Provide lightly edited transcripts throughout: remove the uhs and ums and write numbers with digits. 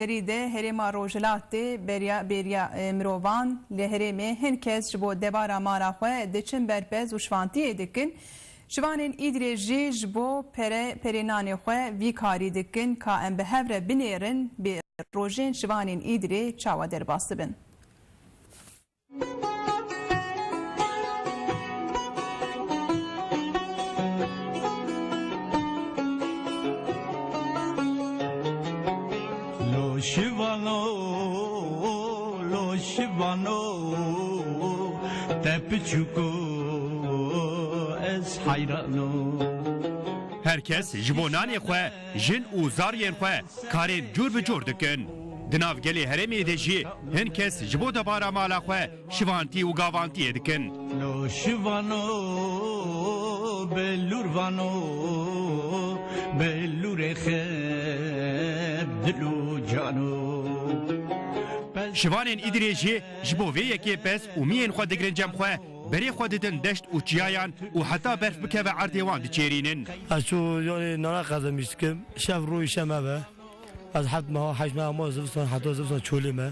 de herêma Rojhilatê bêriya mirovan li herêmê hin kes ji bo debara mara xwe diçin berpez û şivantiyê dikin. Şivanên Îdirê jî ji bo perênanê xwe vî karî dikin ka em bi hev re binêrin bê rojên şivanên Îdirê çawa derbas dibin. Lo shivano tepichuko es hayrano. Herkes ji bo nanê xwe jin û zariyên xwe karên cûr bi cûr dikin. Di navgelê herêmê de jî hin kes ji bo debara mala xwe şivantî û gavantiyê dikin. Lo shivano belurvano belure kheb dilu cano. Şivanên Îdirê jî ji bo vê yekê pes û miyên xwe digirin cem xwe berê xwe didin deşt û çiyayan û heta berf bikeve erdê wan diçêrînin. Ez çû yani nana qezemiş dikim şev rûyî şeme ve ez hetmeha heşmeha ma zivstan heta zivstan çolê me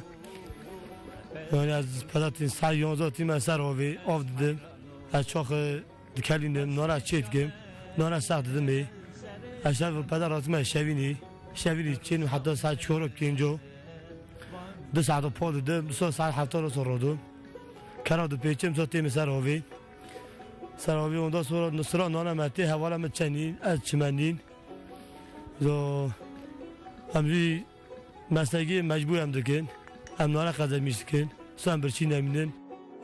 yani ez pedatîn sar yonzatî me ser avê av didim ez çaxê dikelînim nana çê dikim nana sex didim ê ez şev peda ratî me şevînî çên û heta saet çorok pênco 2 saat po dedim 2 saat hafta رو سردم کنار دو پیچم ساعتی سراوی اوندا sonra نصرا نان متی حواله متچنین از چمنین زو امری مسلکی مجبورم دکن ام نان قزمیش دکن سوام برچین امینن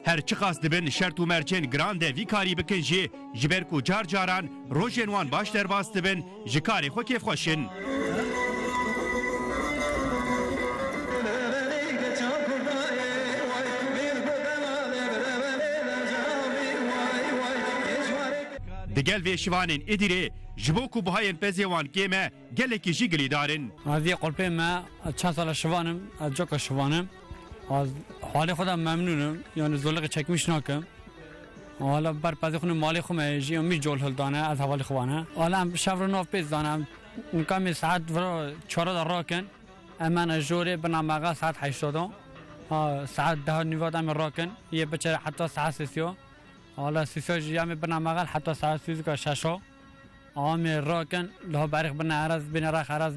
Her çi qas dibin şert û merçên giran de vî karî bikin jî ji ber ku car caran rojên wan baş derbas dibin ji karê xwe kêfxweşin. Digel vê şivanên Îdirê ji bo ku bihayên pezê wan kêm e gelekî jî gilîdarin. Vê qulpê me çend sala şivanim ez coka şivanim halê xwe de memnûnim yani zorliqê çekmiş nakim hala ber pezê xwe malê xwe me jî emî col hildane ez hevalê xwe wane hala em şev re nav pêz dane em kamê saet vira çara de rakin em ene jorê bina meqa saet 80 saet 10 nîvat em rakin yê biçare heta saet sêsiyo حالا سیساج یامی بنامگال حتی ساعت سیزی که ششو آمی راکن له برخ بنا عرض بنا رخ عرض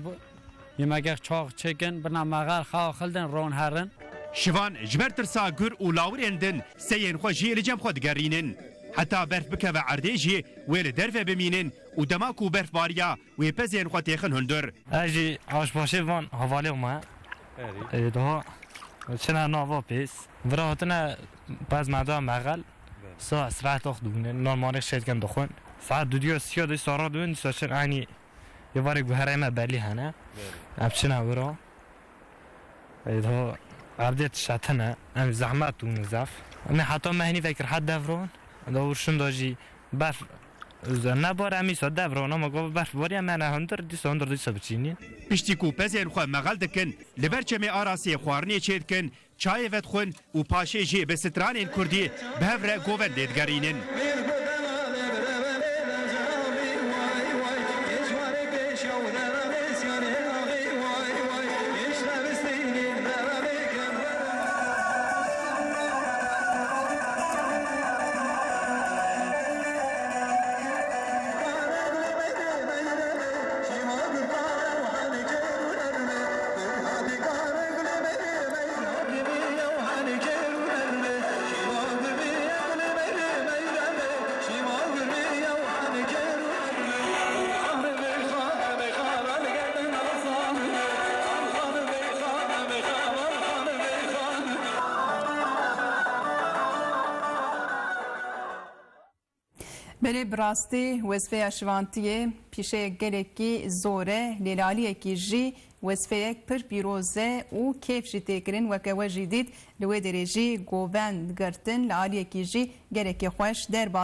یمگه چاق چکن بنامگال خا خلدن رون هرن Şivan ji ber tirsa gur û lawirên din seyên xwe jî li cem xwe digerînin. Heta berf bikeve erdê jî wê li derve bimînin û dema ku berfbariya wê pezên xwe têxin hundir. Ez jî aşpaşê van hevalê me daha çina nava pês vira hatine pez meda megal ساعت آخ دونه نرمال شاید کن دخون ساعت دو دیو سیاد سارا دون ساشن عنی یه واری گوهره ما بلی هنه ابچنا ورا ایده عبدت شاتنه ام زحمت دون زاف من حتی مهنی فکر حد دوران دورشون داجی برف نه بار امی ساد دوران اما گفت برف باری من هندر دی سبچینی Piştî ku pezên xwe megal dikin li ber çemê arasiyê xwarinê çê dikin çayê vedixwin û paşê jî bi stranên Kurdî bi hev re govendê digerînin. Berê bi rastî wezfeya şivantiyê pîşeyek gelekî zor e lêlaliyekî jî wezfeyek pir pîroz e û kêf jî têkirin weke we jî dît li wê derê jî govend girtin li aliyekî jî gelekî xweş derbas